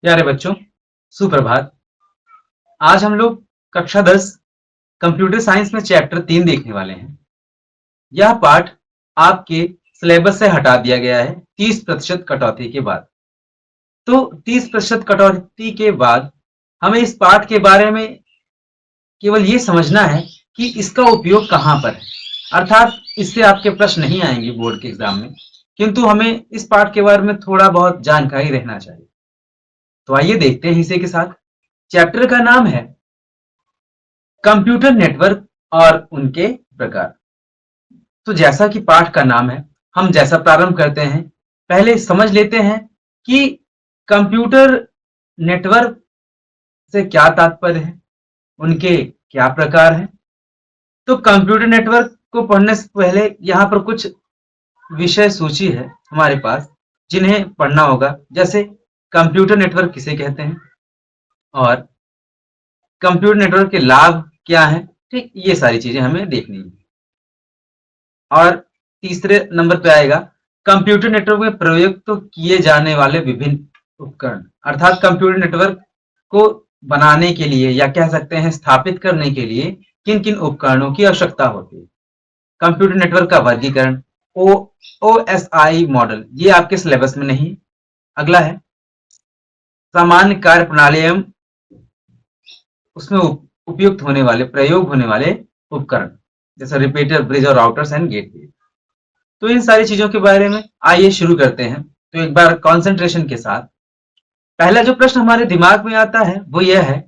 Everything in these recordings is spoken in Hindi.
प्यारे बच्चों, सुप्रभात। आज हम लोग कक्षा 10 कंप्यूटर साइंस में चैप्टर 3 देखने वाले हैं। यह पाठ आपके सिलेबस से हटा दिया गया है 30% कटौती के बाद। तो 30% कटौती के बाद हमें इस पाठ के बारे में केवल ये समझना है कि इसका उपयोग कहाँ पर है। अर्थात इससे आपके प्रश्न नहीं आएंगे बोर्ड के एग्जाम में, किंतु हमें इस पाठ के बारे में थोड़ा बहुत जानकारी रहना चाहिए। तो आइए देखते हैं इसी के साथ। चैप्टर का नाम है कंप्यूटर नेटवर्क और उनके प्रकार। तो जैसा कि पाठ का नाम है, हम जैसा प्रारंभ करते हैं, पहले समझ लेते हैं कि कंप्यूटर नेटवर्क से क्या तात्पर्य है, उनके क्या प्रकार हैं। तो कंप्यूटर नेटवर्क को पढ़ने से पहले यहाँ पर कुछ विषय सूची है हमारे पास, जिन्हें पढ़ना होगा। जैसे कंप्यूटर नेटवर्क किसे कहते हैं और कंप्यूटर नेटवर्क के लाभ क्या हैं, ठीक, ये सारी चीजें हमें देखनी है। और तीसरे नंबर पे आएगा कंप्यूटर नेटवर्क में प्रयुक्त तो किए जाने वाले विभिन्न उपकरण। अर्थात कंप्यूटर नेटवर्क को बनाने के लिए या कह सकते हैं स्थापित करने के लिए किन किन उपकरणों की आवश्यकता होती है। कंप्यूटर नेटवर्क का वर्गीकरण, OSI मॉडल, ये आपके सिलेबस में नहीं। अगला है सामान्य कार्य प्रणाली एवं उसमें उपयुक्त होने वाले प्रयोग होने वाले उपकरण, जैसे रिपीटर, ब्रिज और राउटर्स एंड गेटवे। तो इन सारी चीजों के बारे में आइए शुरू करते हैं। तो एक बार कंसंट्रेशन के साथ पहला जो प्रश्न हमारे दिमाग में आता है वो यह है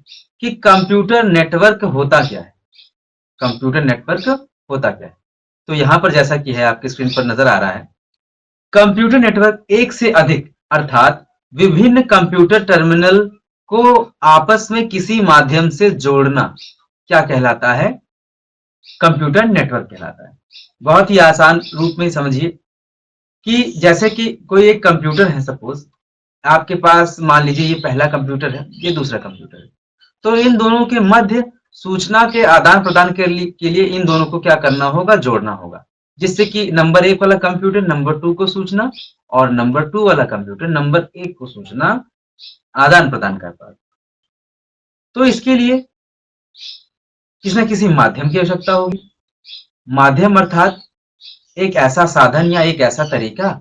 कि कंप्यूटर नेटवर्क होता क्या है। कंप्यूटर नेटवर्क होता क्या है? तो यहां पर जैसा कि है आपकी स्क्रीन पर नजर आ रहा है, कंप्यूटर नेटवर्क एक से अधिक अर्थात विभिन्न कंप्यूटर टर्मिनल को आपस में किसी माध्यम से जोड़ना क्या कहलाता है? कंप्यूटर नेटवर्क कहलाता है। बहुत ही आसान रूप में समझिए कि जैसे कि कोई एक कंप्यूटर है, सपोज आपके पास, मान लीजिए ये पहला कंप्यूटर है, ये दूसरा कंप्यूटर है। तो इन दोनों के मध्य सूचना के आदान प्रदान के लिए इन दोनों को क्या करना होगा? जोड़ना होगा, जिससे कि नंबर 1 वाला कंप्यूटर नंबर 2 को सूचना और नंबर 2 वाला कंप्यूटर नंबर 1 को सूचना आदान प्रदान कर पाए। तो इसके लिए किसी न किसी माध्यम की आवश्यकता होगी। माध्यम अर्थात एक ऐसा साधन या एक ऐसा तरीका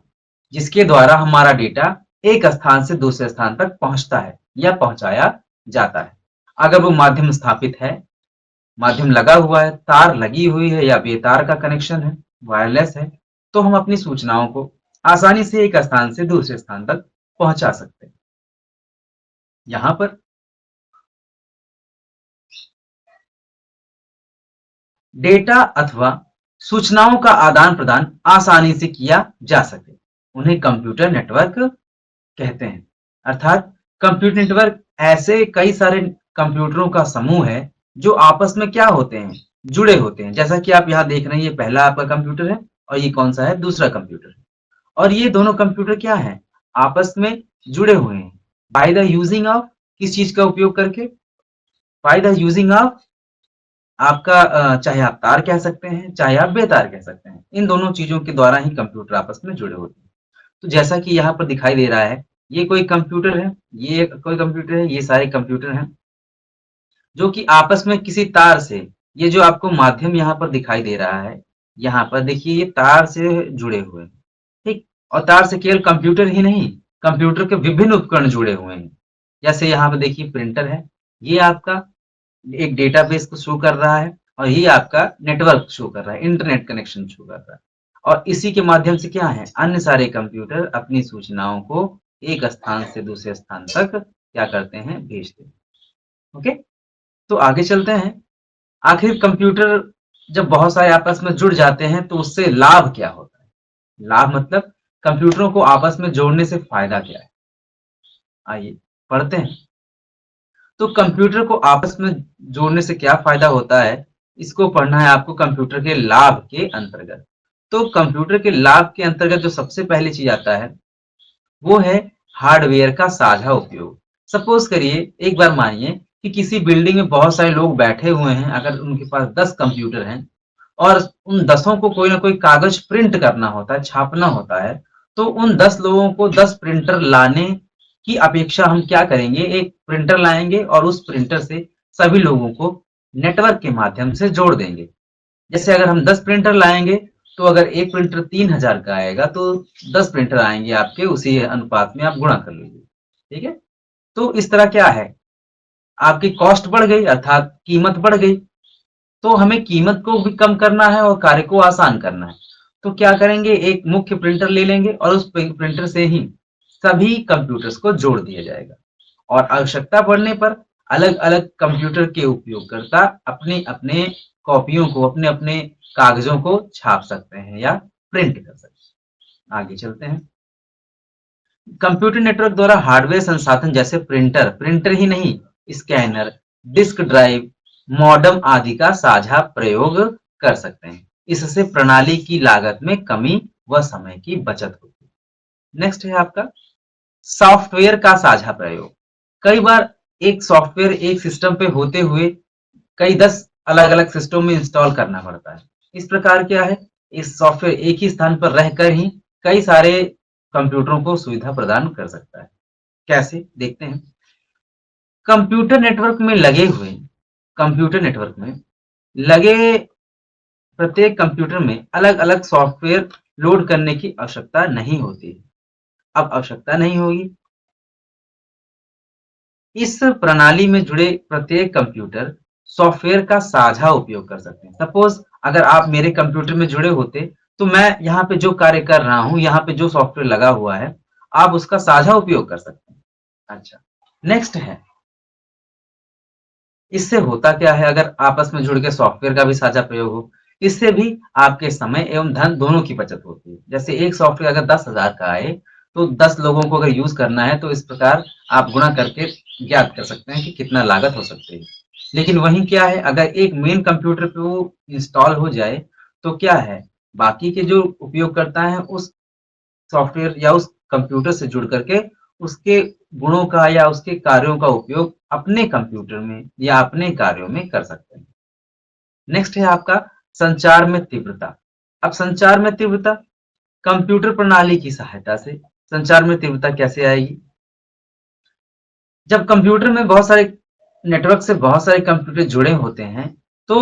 जिसके द्वारा हमारा डेटा एक स्थान से दूसरे स्थान तक पहुंचता है या पहुंचाया जाता है। अगर वो माध्यम स्थापित है, माध्यम लगा हुआ है, तार लगी हुई है या बेतार का कनेक्शन है, वायरलेस है, तो हम अपनी सूचनाओं को आसानी से एक स्थान से दूसरे स्थान तक पहुंचा सकते हैं। यहां पर डेटा अथवा सूचनाओं का आदान प्रदान आसानी से किया जा सके, उन्हें कंप्यूटर नेटवर्क कहते हैं। अर्थात कंप्यूटर नेटवर्क ऐसे कई सारे कंप्यूटरों का समूह है जो आपस में क्या होते हैं? जुड़े होते हैं। जैसा कि आप यहाँ देख रहे हैं, ये पहला आपका कंप्यूटर है और ये कौन सा है? दूसरा कंप्यूटर है। और ये दोनों कंप्यूटर क्या है? आपस में जुड़े हुए हैं बाय द यूजिंग ऑफ, किस चीज का उपयोग करके? बाय द यूजिंग ऑफ आपका चाहे आप तार कह सकते हैं, चाहे आप बेतार कह सकते हैं, इन दोनों चीजों के द्वारा ही कंप्यूटर आपस में जुड़े होते हैं। तो जैसा कि यहाँ पर दिखाई दे रहा है, ये कोई कंप्यूटर है, ये कोई कंप्यूटर है, ये सारे कंप्यूटर हैं जो कि आपस में किसी तार से, ये जो आपको माध्यम यहाँ पर दिखाई दे रहा है, यहाँ पर देखिए ये तार से जुड़े हुए हैं, ठीक। और तार से केवल कंप्यूटर ही नहीं, कंप्यूटर के विभिन्न उपकरण जुड़े हुए हैं। जैसे यहाँ पर देखिए प्रिंटर है, ये आपका एक डेटाबेस को शो कर रहा है और ये आपका नेटवर्क शो कर रहा है, इंटरनेट कनेक्शन शो कर रहा है। और इसी के माध्यम से क्या है? अन्य सारे कंप्यूटर अपनी सूचनाओं को एक स्थान से दूसरे स्थान तक क्या करते हैं? भेजते हैं। ओके, तो आगे चलते हैं। आखिर कंप्यूटर जब बहुत सारे आपस में जुड़ जाते हैं तो उससे लाभ क्या होता है? लाभ मतलब कंप्यूटरों को आपस में जोड़ने से फायदा क्या है? आइए पढ़ते हैं। तो कंप्यूटर को आपस में जोड़ने से क्या फायदा होता है, इसको पढ़ना है आपको कंप्यूटर के लाभ के अंतर्गत। तो कंप्यूटर के लाभ के अंतर्गत जो सबसे पहली चीज आता है वो है हार्डवेयर का साझा उपयोग। सपोज करिए, एक बार मानिए कि किसी बिल्डिंग में बहुत सारे लोग बैठे हुए हैं, अगर उनके पास 10 कंप्यूटर हैं और उन 10 को कोई ना कोई कागज प्रिंट करना होता है, छापना होता है, तो उन 10 लोगों को 10 प्रिंटर लाने की अपेक्षा हम क्या करेंगे, एक प्रिंटर लाएंगे और उस प्रिंटर से सभी लोगों को नेटवर्क के माध्यम से जोड़ देंगे। जैसे अगर हम 10 प्रिंटर लाएंगे तो अगर एक प्रिंटर 3000 का आएगा तो 10 प्रिंटर आएंगे आपके, उसी अनुपात में आप गुणा कर लीजिए। ठीक है, तो इस तरह क्या है, आपकी कॉस्ट बढ़ गई अर्थात कीमत बढ़ गई। तो हमें कीमत को भी कम करना है और कार्य को आसान करना है। तो क्या करेंगे, एक मुख्य प्रिंटर ले लेंगे और उस प्रिंटर से ही सभी कंप्यूटर्स को जोड़ दिया जाएगा और आवश्यकता पड़ने पर अलग अलग कंप्यूटर के उपयोगकर्ता अपने अपने कॉपियों को, अपने अपने कागजों को छाप सकते हैं या प्रिंट कर सकते हैं। आगे चलते हैं। कंप्यूटर नेटवर्क द्वारा हार्डवेयर संसाधन जैसे प्रिंटर, प्रिंटर ही नहीं, स्कैनर, डिस्क ड्राइव, मॉडेम आदि का साझा प्रयोग कर सकते हैं। इससे प्रणाली की लागत में कमी व समय की बचत होती है। नेक्स्ट है आपका सॉफ्टवेयर का साझा प्रयोग। कई बार एक सॉफ्टवेयर एक सिस्टम पे होते हुए कई 10 अलग अलग सिस्टम में इंस्टॉल करना पड़ता है। इस प्रकार क्या है, इस सॉफ्टवेयर एक ही स्थान पर रहकर ही कई सारे कंप्यूटरों को सुविधा प्रदान कर सकता है। कैसे, देखते हैं। कंप्यूटर नेटवर्क में लगे हुए कंप्यूटर नेटवर्क में लगे प्रत्येक कंप्यूटर में अलग अलग सॉफ्टवेयर लोड करने की आवश्यकता नहीं होती है। अब आवश्यकता नहीं होगी। इस प्रणाली में जुड़े प्रत्येक कंप्यूटर सॉफ्टवेयर का साझा उपयोग कर सकते हैं। सपोज अगर आप मेरे कंप्यूटर में जुड़े होते तो मैं यहाँ पे जो कार्य कर रहा हूँ, यहाँ पे जो सॉफ्टवेयर लगा हुआ है, आप उसका साझा उपयोग कर सकते हैं। अच्छा, नेक्स्ट है, इससे होता क्या है, अगर आपस में जुड़ के सॉफ्टवेयर का भी साझा प्रयोग हो, इससे भी आपके समय एवं धन दोनों की बचत होती है। जैसे एक सॉफ्टवेयर अगर 10,000 का आए तो 10 लोगों को अगर यूज करना है तो इस प्रकार आप गुणा करके ज्ञात कर सकते हैं कि कितना लागत हो सकती है। लेकिन वहीं क्या है, अगर एक मेन कंप्यूटर पे वो इंस्टॉल हो जाए तो क्या है, बाकी के जो उपयोगकर्ता हैं उस सॉफ्टवेयर या उस कंप्यूटर से जुड़ करके उसके गुणों का या उसके कार्यों का उपयोग अपने कंप्यूटर में या अपने कार्यों में कर सकते हैं। नेक्स्ट है आपका संचार में तीव्रता। अब संचार में तीव्रता, कंप्यूटर प्रणाली की सहायता से संचार में तीव्रता कैसे आएगी। जब कंप्यूटर में बहुत सारे नेटवर्क से बहुत सारे कंप्यूटर जुड़े होते हैं तो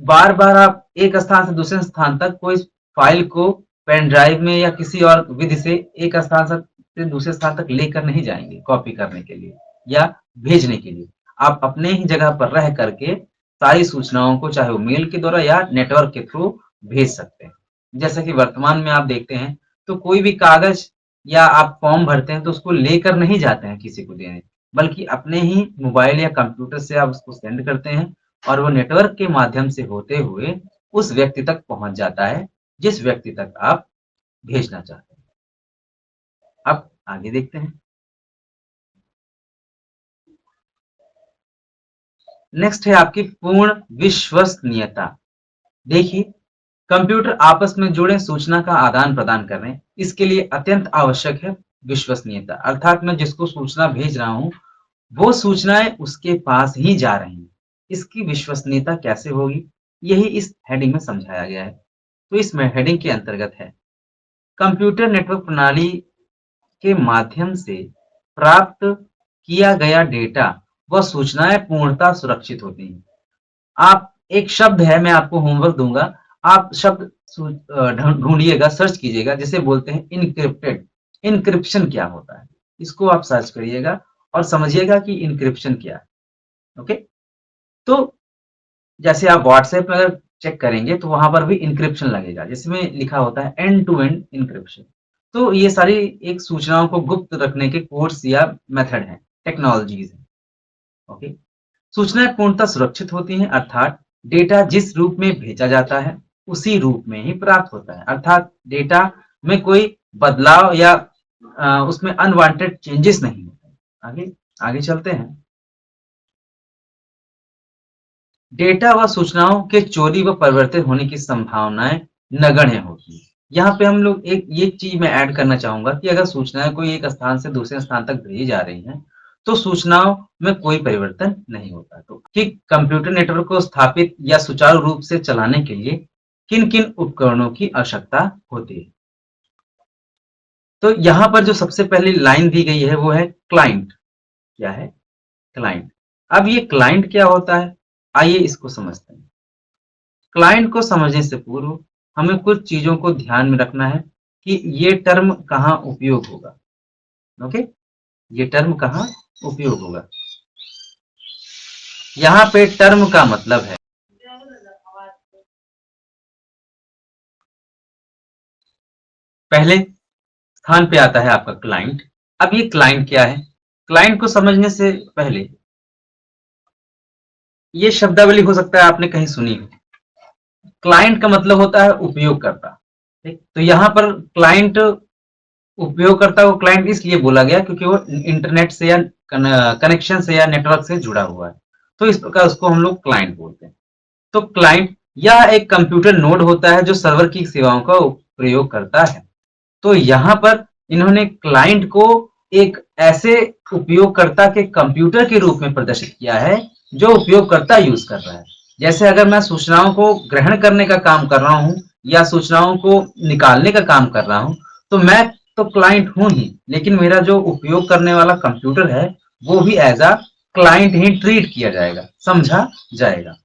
बार बार आप एक स्थान से दूसरे स्थान तक कोई फाइल को पेन ड्राइव में या किसी और विधि से एक स्थान से दूसरे स्थान तक लेकर नहीं जाएंगे कॉपी करने के लिए या भेजने के लिए। आप अपने ही जगह पर रह करके सारी सूचनाओं को चाहे वो मेल के द्वारा या नेटवर्क के थ्रू भेज सकते हैं। जैसा कि वर्तमान में आप देखते हैं तो कोई भी कागज या आप फॉर्म भरते हैं तो उसको लेकर नहीं जाते हैं किसी को देने, बल्कि अपने ही मोबाइल या कंप्यूटर से आप उसको सेंड करते हैं और वो नेटवर्क के माध्यम से होते हुए उस व्यक्ति तक पहुंच जाता है जिस व्यक्ति तक आप भेजना चाहते हैं। अब आगे देखते हैं। नेक्स्ट है आपकी पूर्ण विश्वसनीयता। देखिए, कंप्यूटर आपस में जुड़े सूचना का आदान प्रदान कर रहे हैं, इसके लिए अत्यंत आवश्यक है विश्वसनीयता। अर्थात मैं जिसको सूचना भेज रहा हूं वो सूचनाएं उसके पास ही जा रही हैं। इसकी विश्वसनीयता कैसे होगी, यही इस हेडिंग में समझाया गया है। तो इस हेडिंग के अंतर्गत है कंप्यूटर नेटवर्क प्रणाली के माध्यम से प्राप्त किया गया डेटा व सूचनाएं पूर्णतः सुरक्षित होती हैं। आप एक शब्द है, मैं आपको होमवर्क दूंगा, आप शब्द ढूंढिएगा, सर्च कीजिएगा, जिसे बोलते हैं इनक्रिप्टेड। इनक्रिप्शन क्या होता है, इसको आप सर्च करिएगा और समझिएगा कि इनक्रिप्शन क्या है। ओके, तो जैसे आप व्हाट्सएप में अगर चेक करेंगे तो वहां पर भी इंक्रिप्शन लगेगा जिसमें लिखा होता है एंड टू एंड इंक्रिप्शन। तो ये सारी एक सूचनाओं को गुप्त रखने के कोर्स या मेथड है, टेक्नोलॉजीज है। ओके, सूचनाएं पूर्णतः सुरक्षित होती हैं, अर्थात डेटा जिस रूप में भेजा जाता है उसी रूप में ही प्राप्त होता है। अर्थात डेटा में कोई बदलाव या उसमें अनवांटेड चेंजेस नहीं होते। आगे आगे चलते हैं। डेटा व सूचनाओं के चोरी व परिवर्तित होने की संभावनाएं नगण्य होती है। यहाँ पे हम लोग एक चीज मैं ऐड करना चाहूंगा कि अगर सूचनाएं कोई एक स्थान से दूसरे स्थान तक भेजी जा रही हैं तो सूचनाओं में कोई परिवर्तन नहीं होता। तो कि कंप्यूटर नेटवर्क को स्थापित या सुचारू रूप से चलाने के लिए किन किन उपकरणों की आवश्यकता होती है। तो यहां पर जो सबसे पहली लाइन दी गई है वो है क्लाइंट। क्या है? क्लाइंट। अब ये क्लाइंट क्या होता है, आइए इसको समझते हैं। क्लाइंट को समझने से पूर्व हमें कुछ चीजों को ध्यान में रखना है कि ये टर्म कहाँ उपयोग होगा। ओके, ये टर्म कहाँ उपयोग होगा। यहाँ पे टर्म का मतलब है, पहले स्थान पे आता है आपका क्लाइंट। अब ये क्लाइंट क्या है, क्लाइंट को समझने से पहले ये शब्दावली हो सकता है आपने कहीं सुनी हो। क्लाइंट का मतलब होता है उपयोगकर्ता। ठीक, तो यहाँ पर क्लाइंट, उपयोगकर्ता को क्लाइंट इसलिए बोला गया क्योंकि वो इंटरनेट से या कनेक्शन से या नेटवर्क से जुड़ा हुआ है, तो इस प्रकार उसको हम लोग क्लाइंट बोलते हैं। तो क्लाइंट यह एक कंप्यूटर नोड होता है जो सर्वर की सेवाओं का प्रयोग करता है। तो यहाँ पर इन्होंने क्लाइंट को एक ऐसे उपयोगकर्ता के कंप्यूटर के रूप में प्रदर्शित किया है जो उपयोगकर्ता यूज कर रहा है। जैसे अगर मैं सूचनाओं को ग्रहण करने का काम कर रहा हूँ या सूचनाओं को निकालने का काम कर रहा हूँ, तो मैं तो क्लाइंट हूं ही, लेकिन मेरा जो उपयोग करने वाला कंप्यूटर है वो भी एज अ क्लाइंट ही ट्रीट किया जाएगा, समझा जाएगा।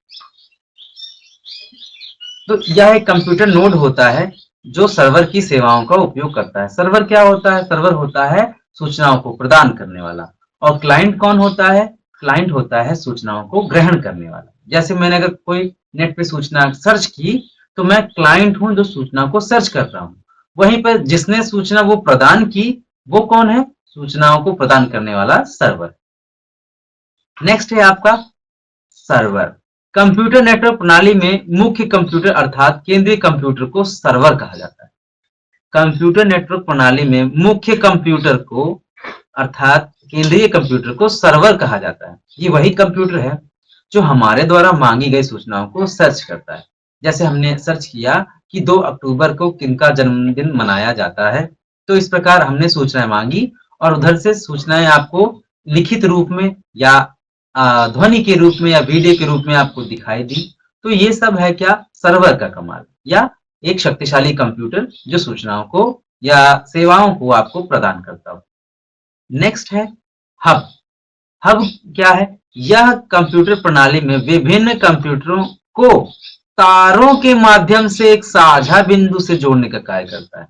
तो यह एक कंप्यूटर नोड होता है जो सर्वर की सेवाओं का उपयोग करता है। सर्वर क्या होता है? सर्वर होता है सूचनाओं को प्रदान करने वाला। और क्लाइंट कौन होता है? क्लाइंट होता है सूचनाओं को ग्रहण करने वाला। जैसे मैंने अगर कोई नेट पे सूचना सर्च की तो मैं क्लाइंट हूं जो सूचना को सर्च कर रहा हूं। वहीं पर जिसने सूचना वो प्रदान की वो कौन है? सूचनाओं को प्रदान करने वाला सर्वर। नेक्स्ट है आपका सर्वर। कंप्यूटर नेटवर्क प्रणाली में मुख्य कंप्यूटर अर्थात केंद्रीय कंप्यूटर को सर्वर कहा जाता है। कंप्यूटर नेटवर्क प्रणाली में मुख्य कंप्यूटर को अर्थात केंद्रीय कंप्यूटर को सर्वर कहा जाता है। ये वही कंप्यूटर है जो हमारे द्वारा मांगी गई सूचनाओं को सर्च करता है। जैसे हमने सर्च किया कि 2 अक्टूबर को किनका जन्मदिन मनाया जाता है, तो इस प्रकार हमने सूचनाएं मांगी और उधर से सूचनाएं आपको लिखित रूप में या ध्वनि के रूप में या वीडियो के रूप में आपको दिखाई दी। तो ये सब है क्या? सर्वर का कमाल, या एक शक्तिशाली कंप्यूटर जो सूचनाओं को या सेवाओं को आपको प्रदान करता हो। नेक्स्ट है हब। हब क्या है? यह कंप्यूटर प्रणाली में विभिन्न कंप्यूटरों को तारों के माध्यम से एक साझा बिंदु से जोड़ने का कार्य करता है।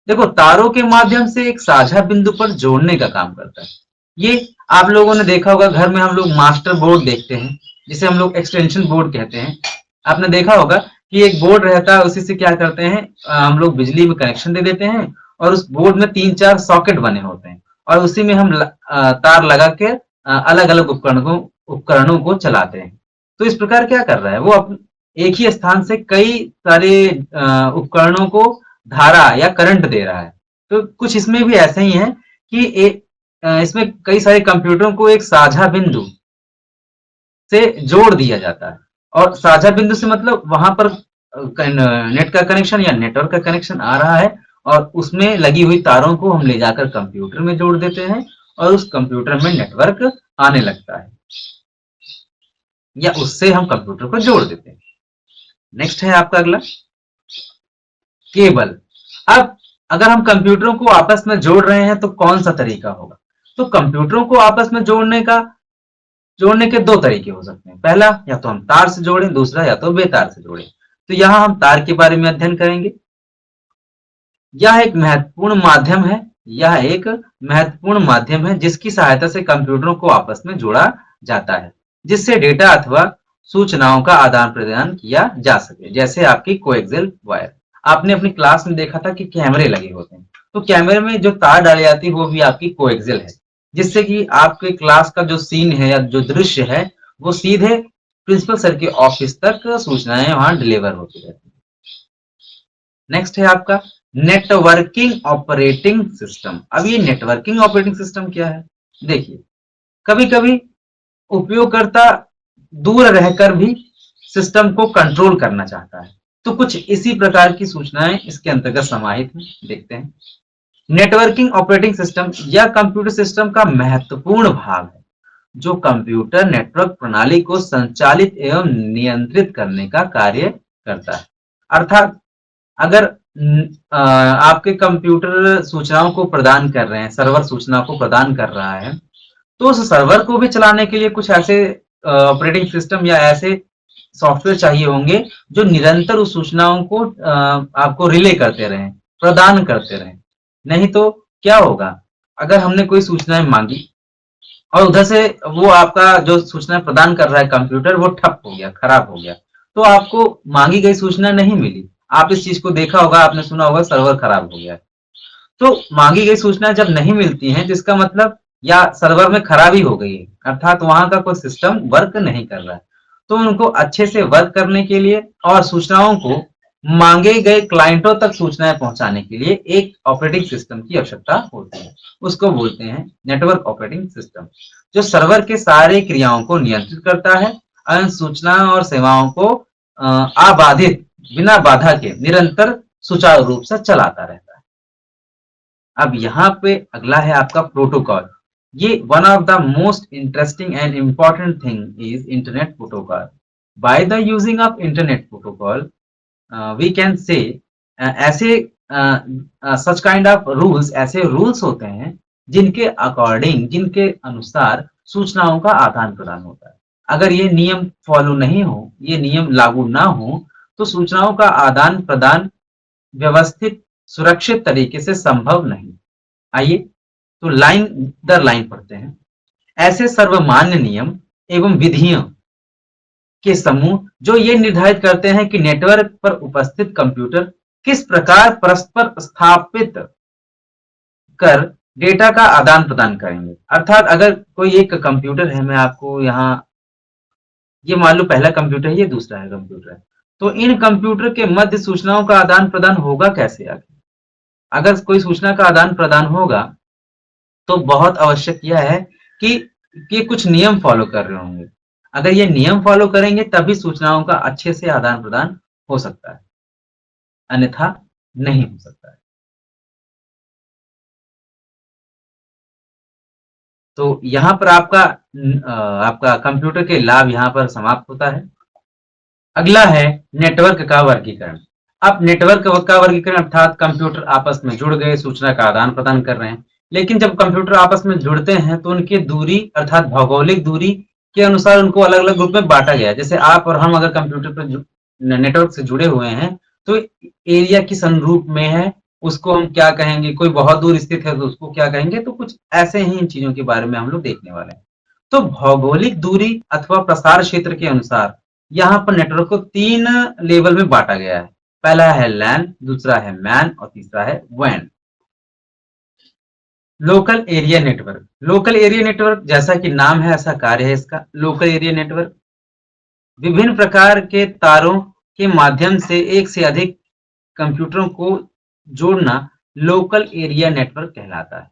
देखो, तारों के माध्यम से एक साझा बिंदु पर जोड़ने का काम करता है। ये आप लोगों ने देखा होगा, घर में हम लोग मास्टर बोर्ड देखते हैं जिसे हम लोग एक्सटेंशन बोर्ड कहते हैं। आपने देखा होगा कि एक बोर्ड रहता है, उसी से क्या करते हैं, हम लोग बिजली में कनेक्शन दे देते हैं और उस बोर्ड में 3-4 सॉकेट बने होते हैं और उसी में हम तार लगा के अलग अलग उपकरणों को चलाते हैं। तो इस प्रकार क्या कर रहा है वो, एक ही स्थान से कई सारे उपकरणों को धारा या करंट दे रहा है। तो कुछ इसमें भी ऐसे ही है कि इसमें कई सारे कंप्यूटरों को एक साझा बिंदु से जोड़ दिया जाता है। और साझा बिंदु से मतलब वहां पर नेट का कनेक्शन या नेटवर्क का कनेक्शन आ रहा है और उसमें लगी हुई तारों को हम ले जाकर कंप्यूटर में जोड़ देते हैं और उस कंप्यूटर में नेटवर्क आने लगता है या उससे हम कंप्यूटर को जोड़ देते हैं। नेक्स्ट है आपका अगला केबल। अब अगर हम कंप्यूटरों को आपस में जोड़ रहे हैं तो कौन सा तरीका होगा? तो कंप्यूटरों को आपस में जोड़ने के 2 तरीके हो सकते हैं। पहला, या तो हम तार से जोड़ें, दूसरा या तो बेतार से जोड़ें। तो यहां हम तार के बारे में अध्ययन करेंगे। यह एक महत्वपूर्ण माध्यम है, जिसकी सहायता से कंप्यूटरों को आपस में जोड़ा जाता है, जिससे डेटा अथवा सूचनाओं का आदान प्रदान किया जा सके। जैसे आपकी कोएक्सियल वायर। आपने अपनी क्लास में देखा था कि कैमरे लगे होते हैं, तो कैमरे में जो तार डाली जाती है वो भी आपकी कोएक्सियल है, जिससे कि आपके क्लास का जो सीन है या जो दृश्य है वो सीधे प्रिंसिपल सर के ऑफिस तक सूचनाएं वहां डिलीवर होती रहती है। नेक्स्ट है आपका नेटवर्किंग ऑपरेटिंग सिस्टम। अब ये नेटवर्किंग ऑपरेटिंग सिस्टम क्या है? देखिए, कभी कभी उपयोगकर्ता दूर रहकर भी सिस्टम को कंट्रोल करना चाहता है, तो कुछ इसी प्रकार की सूचनाएं इसके अंतर्गत समाहित हैं। देखते हैं। नेटवर्किंग ऑपरेटिंग सिस्टम यह कंप्यूटर सिस्टम का महत्वपूर्ण भाग है जो कंप्यूटर नेटवर्क प्रणाली को संचालित एवं नियंत्रित करने का कार्य करता है। अर्थात अगर आपके कंप्यूटर सूचनाओं को प्रदान कर रहे हैं, सर्वर सूचना को प्रदान कर रहा है, तो उस सर्वर को भी चलाने के लिए कुछ ऐसे ऑपरेटिंग सिस्टम या ऐसे सॉफ्टवेयर चाहिए होंगे जो निरंतर उस सूचनाओं को आपको रिले करते रहें, प्रदान करते रहें। नहीं तो क्या होगा, अगर हमने कोई सूचनाएं मांगी और उधर से वो आपका जो सूचना प्रदान कर रहा है कंप्यूटर वो ठप हो गया, खराब हो गया, तो आपको मांगी गई सूचना नहीं मिली। आप इस चीज को देखा होगा, आपने सुना होगा सर्वर खराब हो गया है। तो मांगी गई सूचना जब नहीं मिलती है, जिसका मतलब या सर्वर में खराबी हो गई है, अर्थात वहां का कोई सिस्टम वर्क नहीं कर रहा है। तो उनको अच्छे से वर्क करने के लिए और सूचनाओं को मांगे गए क्लाइंटों तक सूचनाएं पहुंचाने के लिए एक ऑपरेटिंग सिस्टम की आवश्यकता होती है। उसको बोलते हैं नेटवर्क ऑपरेटिंग सिस्टम, जो सर्वर के सारे क्रियाओं को नियंत्रित करता है, अन्य सूचनाओं और सेवाओं को अबाधित, बिना बाधा के निरंतर सुचारू रूप से चलाता रहता है। अब यहाँ पे अगला है आपका प्रोटोकॉल। ये one of the most interesting and important thing is internet protocol. By the using of internet protocol we can say ऐसे सच काइंड ऑफ रूल्स, ऐसे रूल्स होते हैं जिनके अकॉर्डिंग, जिनके अनुसार सूचनाओं का आदान प्रदान होता है। अगर ये नियम फॉलो नहीं हो, ये नियम लागू ना हो, तो सूचनाओं का आदान प्रदान व्यवस्थित, सुरक्षित तरीके से संभव नहीं। आइए तो लाइन दर लाइन पढ़ते हैं। ऐसे सर्वमान्य नियम एवं विधियों के समूह जो ये निर्धारित करते हैं कि नेटवर्क पर उपस्थित कंप्यूटर किस प्रकार परस्पर स्थापित कर डेटा का आदान प्रदान करेंगे। अर्थात अगर कोई एक कंप्यूटर है, मैं आपको यहाँ ये मान लो पहला कंप्यूटर है, ये दूसरा है कंप्यूटर है, तो इन कंप्यूटर के मध्य सूचनाओं का आदान प्रदान होगा कैसे आगे। अगर कोई सूचना का आदान प्रदान होगा तो बहुत आवश्यक यह है कि कुछ नियम फॉलो कर रहे होंगे। अगर ये नियम फॉलो करेंगे तभी सूचनाओं का अच्छे से आदान प्रदान हो सकता है, अन्यथा नहीं हो सकता है। तो यहाँ पर आपका कंप्यूटर के लाभ यहाँ पर समाप्त होता है। अगला है नेटवर्क का वर्गीकरण। अब नेटवर्क का वर्गीकरण अर्थात कंप्यूटर आपस में जुड़ गए, सूचना का आदान प्रदान कर रहे हैं, लेकिन जब कंप्यूटर आपस में जुड़ते हैं तो उनकी दूरी अर्थात भौगोलिक दूरी के अनुसार उनको अलग अलग ग्रुप में बांटा गया है। जैसे आप और हम अगर कंप्यूटर पर नेटवर्क से जुड़े हुए हैं तो एरिया किस अनुरूप में है उसको हम क्या कहेंगे, कोई बहुत दूर स्थित है तो उसको क्या कहेंगे, तो कुछ ऐसे ही इन चीजों के बारे में हम लोग देखने वाले हैं। तो भौगोलिक दूरी अथवा प्रसार क्षेत्र के अनुसार यहाँ पर नेटवर्क को 3 लेवल में बांटा गया है। पहला है लैन, दूसरा है मैन और तीसरा है वैन। Local area network. Local area network जैसा कि नाम है ऐसा कार्य है इसका। लोकल एरिया नेटवर्क विभिन्न प्रकार के तारों के माध्यम से एक से अधिक कंप्यूटरों को जोड़ना लोकल एरिया नेटवर्क कहलाता है।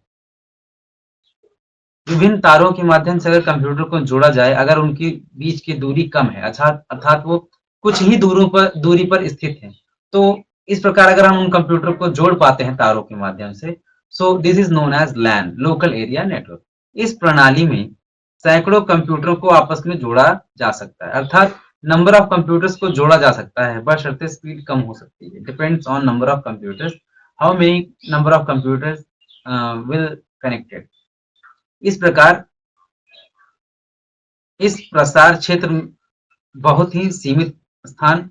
विभिन्न तारों के माध्यम से अगर कंप्यूटर को जोड़ा जाए, अगर उनकी बीच की दूरी कम है, अर्थात वो कुछ ही दूरी पर स्थित है, तो इस प्रकार अगर हम उन कंप्यूटर को जोड़ पाते हैं तारों के माध्यम से, so this is known as LAN, local area network. इस प्रणाली में सैकड़ों कंप्यूटरों को आपस में जोड़ा जा सकता है, अर्थात नंबर ऑफ कंप्यूटर्स को जोड़ा जा सकता है, बशर्ते स्पीड कम हो सकती है। Depends on number of computers, how many number of computers will connected. इस प्रकार इस प्रसार क्षेत्र बहुत ही सीमित स्थान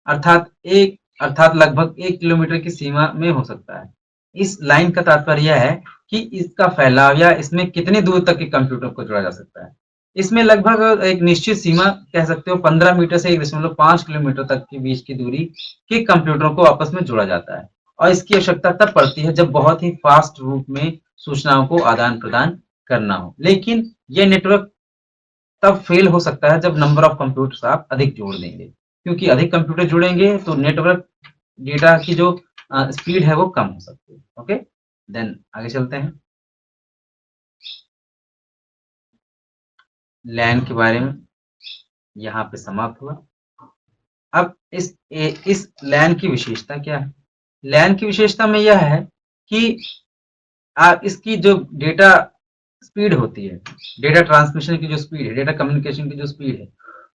अर्थात लगभग 1 किलोमीटर की सीमा में हो सकता है। इस लाइन का तात्पर्य यह है कि इसका फैलाव या इसमें कितनी दूर तक के कंप्यूटर को जोड़ा जा सकता है। इसमें लगभग एक निश्चित सीमा कह सकते हो 15 मीटर से 1.5 किलोमीटर तक के बीच की दूरी के कंप्यूटरों को आपस में जोड़ा जाता है, और इसकी आवश्यकता तब पड़ती है जब बहुत ही फास्ट रूप में सूचनाओं को आदान प्रदान करना हो। लेकिन यह नेटवर्क तब फेल हो सकता है जब नंबर ऑफ कंप्यूटर्स आप अधिक जोड़ देंगे, क्योंकि अधिक कंप्यूटर जुड़ेंगे तो नेटवर्क डेटा की जो स्पीड है वो कम हो सकती है। ओके, देन आगे चलते हैं। लैन के बारे में यहाँ पे समाप्त हुआ। अब इस लैन की विशेषता क्या है। लैन की विशेषता में यह है कि इसकी जो डेटा स्पीड होती है, डेटा ट्रांसमिशन की जो स्पीड है, डेटा कम्युनिकेशन की जो स्पीड है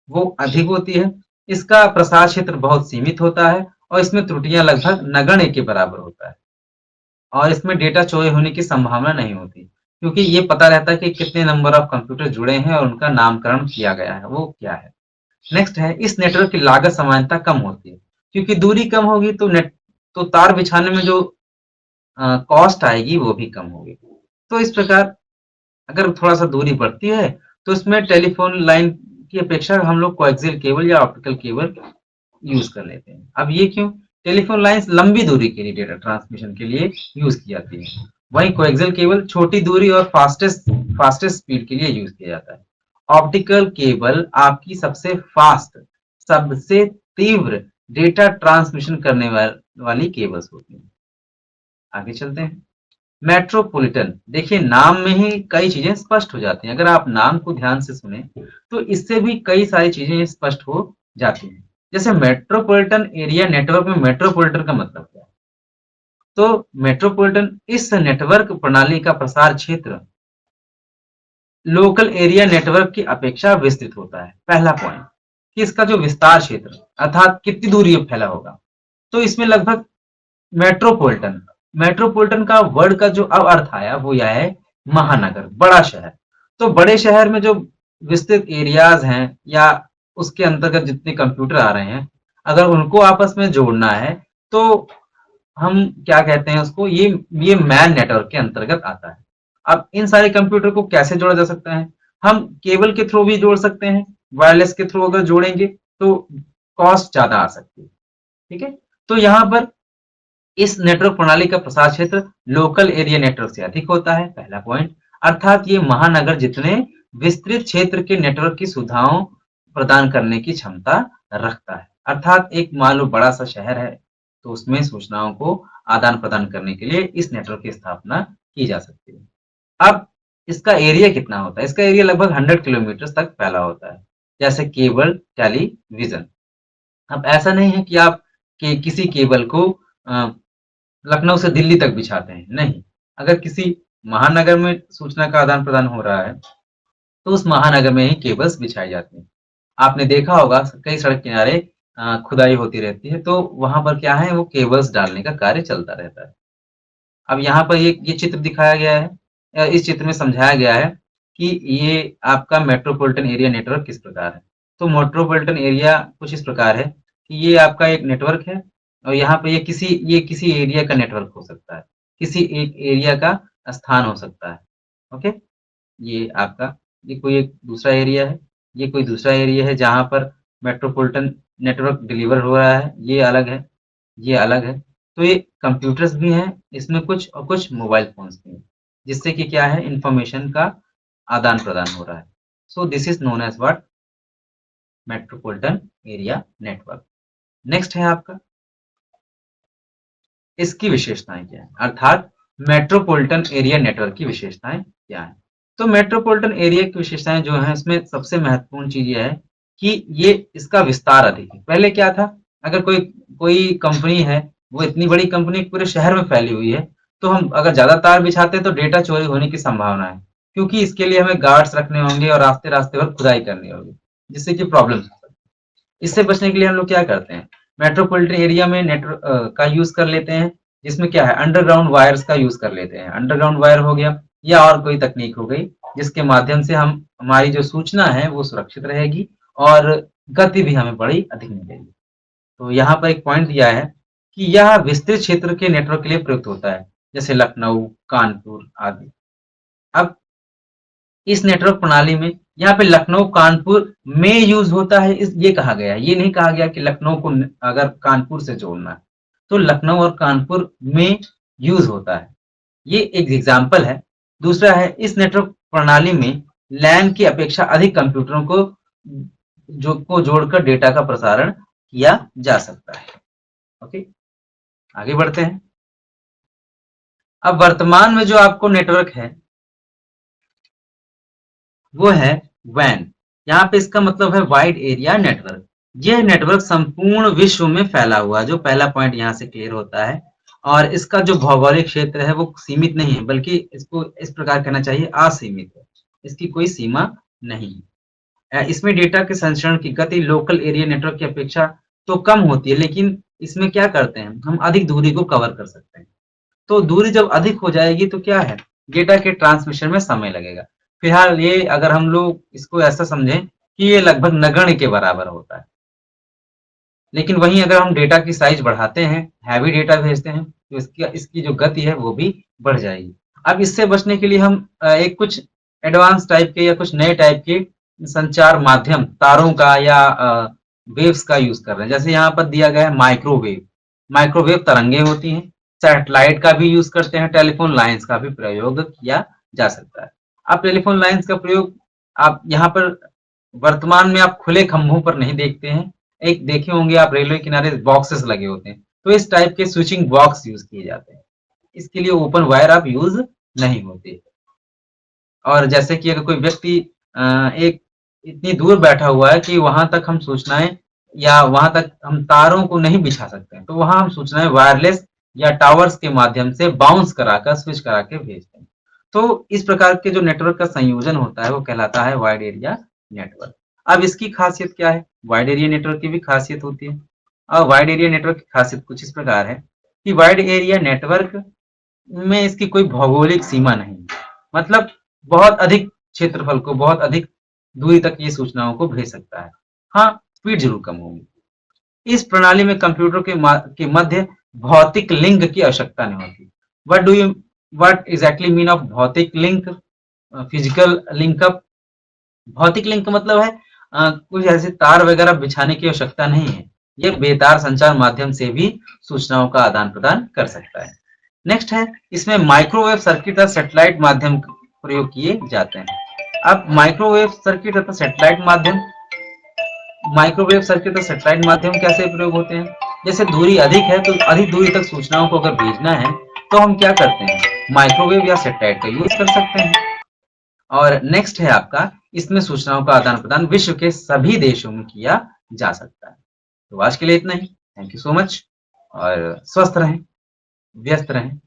वो अधिक होती है। इसका प्रसार क्षेत्र बहुत सीमित होता है और इसमें त्रुटियां लगभग नगण्य के बराबर होता है और इसमें डेटा चोरी होने की संभावना नहीं होती क्योंकि ये पता रहता है कि कितने नंबर ऑफ कंप्यूटर जुड़े हैं और उनका नामकरण किया गया है वो क्या है। नेक्स्ट है इस नेटवर्क की लागत समानता कम होती है क्योंकि दूरी कम होगी तो तार बिछाने में जो कॉस्ट आएगी वो भी कम होगी। तो इस प्रकार अगर थोड़ा सा दूरी बढ़ती है तो इसमें टेलीफोन लाइन की अपेक्षा हम लोग कोएक्सियल केबल या ऑप्टिकल केबल यूज कर लेते हैं। अब ये क्यों? टेलीफोन लाइंस लंबी दूरी के लिए डेटा ट्रांसमिशन के लिए यूज की जाती है, वहीं कोएक्सियल केबल छोटी दूरी और फास्टेस्ट फास्टेस्ट स्पीड के लिए यूज किया जाता है। ऑप्टिकल केबल आपकी सबसे फास्ट, सबसे तीव्र डेटा ट्रांसमिशन करने वाली केबल्स होती हैं। आगे चलते हैं। मेट्रोपॉलिटन, देखिए नाम में ही कई चीजें स्पष्ट हो जाती हैं। अगर आप नाम को ध्यान से सुने तो इससे भी कई सारी चीजें स्पष्ट हो जाती हैं। जैसे मेट्रोपॉलिटन एरिया नेटवर्क में मेट्रोपॉलिटन का मतलब क्या है? तो मेट्रोपॉलिटन इस नेटवर्क प्रणाली का प्रसार क्षेत्र लोकल एरिया नेटवर्क की अपेक्षा विस्तृत होता है। पहला पॉइंट कि इसका जो विस्तार क्षेत्र अर्थात कितनी दूरी में फैला होगा, तो इसमें लगभग मेट्रोपॉलिटन मेट्रोपॉलिटन का वर्ड का जो अब अर्थ आया वो यह है महानगर, बड़ा शहर। तो बड़े शहर में जो विस्तृत एरियाज हैं या उसके अंतर्गत जितने कंप्यूटर आ रहे हैं, अगर उनको आपस में जोड़ना है तो हम क्या कहते हैं उसको, ये मैन नेटवर्क के अंतर्गत आता है। अब इन सारे कंप्यूटर को कैसे जोड़ा जा सकता है? हम केबल के थ्रू भी जोड़ सकते हैं, वायरलेस के थ्रू अगर जोड़ेंगे तो कॉस्ट ज्यादा आ सकती है। ठीक है, तो यहाँ पर इस नेटवर्क प्रणाली का प्रसार क्षेत्र लोकल एरिया नेटवर्क से अधिक होता है, पहला पॉइंट। अर्थात ये महानगर जितने विस्तृत क्षेत्र के नेटवर्क की सुविधाओं प्रदान करने की क्षमता रखता है। अर्थात एक मान लो बड़ा सा शहर है तो उसमें सूचनाओं को आदान प्रदान करने के लिए इस नेटवर्क की स्थापना की जा सकती है। अब इसका एरिया कितना होता है? इसका एरिया लगभग 100 किलोमीटर तक फैला होता है, जैसे केबल टेलीविजन। अब ऐसा नहीं है कि आप किसी केबल को लखनऊ से दिल्ली तक बिछाते हैं, नहीं। अगर किसी महानगर में सूचना का आदान प्रदान हो रहा है तो उस महानगर में ही केबल्स बिछाई जाती हैं। आपने देखा होगा कई सड़क किनारे खुदाई होती रहती है तो वहां पर क्या है, वो केबल्स डालने का कार्य चलता रहता है। अब यहाँ पर ये चित्र दिखाया गया है, इस चित्र में समझाया गया है कि ये आपका मेट्रोपॉलिटन एरिया नेटवर्क किस प्रकार है। तो मेट्रोपॉलिटन एरिया कुछ इस प्रकार है कि ये आपका एक नेटवर्क है और यहाँ पे ये किसी एरिया का नेटवर्क हो सकता है, किसी एक एरिया का स्थान हो सकता है। ओके, ये आपका ये कोई एक दूसरा एरिया है, ये कोई दूसरा एरिया है जहाँ पर मेट्रोपॉलिटन नेटवर्क डिलीवर हो रहा है, ये अलग है, ये अलग है। तो ये कंप्यूटर्स भी हैं इसमें कुछ और कुछ मोबाइल फोन्स भी हैं, जिससे कि क्या है, इंफॉर्मेशन का आदान प्रदान हो रहा है। So this is known as what, metropolitan area network. Next है आपका, इसकी विशेषताएं क्या है, अर्थात मेट्रोपॉलिटन एरिया नेटवर्क की विशेषताएं क्या है। तो मेट्रोपॉलिटन एरिया की विशेषताएं जो है इसमें सबसे महत्वपूर्ण चीज ये है कि ये इसका विस्तार अधिक है। पहले क्या था, अगर कोई कोई कंपनी है, वो इतनी बड़ी कंपनी पूरे शहर में फैली हुई है, तो हम अगर ज्यादा तार बिछाते हैं तो डेटा चोरी होने की संभावना है, क्योंकि इसके लिए हमें गार्ड्स रखने होंगे और रास्ते रास्ते पर खुदाई करनी होगी, जिससे कि प्रॉब्लम। इससे बचने के लिए हम लोग क्या करते हैं, मेट्रोपॉलिटन एरिया में नेटवर्क का यूज कर लेते हैं, जिसमें क्या है, अंडरग्राउंड वायर्स का यूज कर लेते हैं। अंडरग्राउंड वायर हो गया या और कोई तकनीक हो गई जिसके माध्यम से हम हमारी जो सूचना है वो सुरक्षित रहेगी और गति भी हमें बड़ी अधिक मिलेगी। तो यहाँ पर एक पॉइंट दिया है कि यह विस्तृत क्षेत्र के नेटवर्क के लिए प्रयुक्त होता है, जैसे लखनऊ, कानपुर आदि। अब इस नेटवर्क प्रणाली में यहाँ पे लखनऊ कानपुर में यूज होता है, इस ये कहा गया है, ये नहीं कहा गया कि लखनऊ को अगर कानपुर से जोड़ना है तो लखनऊ और कानपुर में यूज होता है, ये एक एग्जाम्पल है। दूसरा है, इस नेटवर्क प्रणाली में लैन की अपेक्षा अधिक कंप्यूटरों को जोड़कर डेटा का प्रसारण किया जा सकता है। ओके, आगे बढ़ते हैं। अब वर्तमान में जो आपको नेटवर्क है वो है वैन। यहाँ पे इसका मतलब है वाइड एरिया नेटवर्क। यह नेटवर्क संपूर्ण विश्व में फैला हुआ है, जो पहला पॉइंट यहाँ से क्लियर होता है। और इसका जो भौगोलिक क्षेत्र है वो सीमित नहीं है, बल्कि इसको इस प्रकार कहना चाहिए, असीमित है, इसकी कोई सीमा नहीं है। इसमें डेटा के संचरण की गति लोकल एरिया नेटवर्क की अपेक्षा तो कम होती है, लेकिन इसमें क्या करते हैं हम अधिक दूरी को कवर कर सकते हैं। तो दूरी जब अधिक हो जाएगी तो क्या है, डेटा के ट्रांसमिशन में समय लगेगा। फिलहाल ये अगर हम लोग इसको ऐसा समझें कि ये लगभग नगण्य के बराबर होता है। लेकिन वहीं अगर हम डेटा की साइज बढ़ाते हैं, हैवी डेटा भेजते हैं, तो इसकी इसकी जो गति है वो भी बढ़ जाएगी। अब इससे बचने के लिए हम एक कुछ एडवांस टाइप के या कुछ नए टाइप के संचार माध्यम, तारों का या वेव्स का यूज कर रहे हैं। जैसे यहाँ पर दिया गया है माइक्रोवेव। माइक्रोवेव तरंगे होती हैं। सैटेलाइट का भी यूज करते हैं, टेलीफोन लाइन्स का भी प्रयोग किया जा सकता है। अब टेलीफोन लाइन्स का प्रयोग आप यहाँ पर वर्तमान में आप खुले खंभों पर नहीं देखते हैं। एक देखे होंगे आप रेलवे किनारे बॉक्सेस लगे होते हैं, तो इस टाइप के स्विचिंग बॉक्स यूज किए जाते हैं। इसके लिए ओपन वायर आप यूज नहीं होते। और जैसे कि अगर कोई व्यक्ति एक इतनी दूर बैठा हुआ है कि वहां तक हम सूचनाएं या वहां तक हम तारों को नहीं बिछा सकते हैं, तो वहां हम सूचनाएं वायरलेस या टावर्स के माध्यम से बाउंस कराकर स्विच करा के भेजते हैं। तो इस प्रकार के जो नेटवर्क का संयोजन होता है वो कहलाता है वाइड एरिया नेटवर्क। अब इसकी खासियत क्या है, वाइड एरिया नेटवर्क की भी खासियत होती है। अब वाइड एरिया नेटवर्क की खासियत कुछ इस प्रकार है कि वाइड एरिया नेटवर्क में इसकी कोई भौगोलिक सीमा नहीं है। मतलब बहुत अधिक क्षेत्रफल को, बहुत अधिक दूरी तक ये सूचनाओं को भेज सकता है। हाँ, स्पीड जरूर कम होगी। इस प्रणाली में कंप्यूटर के मध्य भौतिक लिंक की आवश्यकता नहीं होती। व्हाट एग्जैक्टली मीन ऑफ भौतिक लिंक, फिजिकल लिंकअप? भौतिक लिंक का मतलब है कुछ ऐसे तार वगैरह बिछाने की आवश्यकता नहीं है। ये बेतार संचार माध्यम से भी सूचनाओं का आदान प्रदान कर सकता है। नेक्स्ट है, इसमें माइक्रोवेव सर्किट और सैटेलाइट माध्यम प्रयोग किए जाते हैं। अब माइक्रोवेव सर्किट तथा सैटेलाइट माध्यम, माइक्रोवेव सर्किट और सैटेलाइट माध्यम कैसे प्रयोग होते हैं? जैसे दूरी अधिक है तो अधिक दूरी तक सूचनाओं को अगर भेजना है तो हम क्या करते हैं, माइक्रोवेव या सैटेलाइट का यूज कर सकते हैं। और नेक्स्ट है आपका, इसमें सूचनाओं का आदान प्रदान विश्व के सभी देशों में किया जा सकता है। तो आज के लिए इतना ही। थैंक यू सो मच और स्वस्थ रहें, व्यस्त रहें।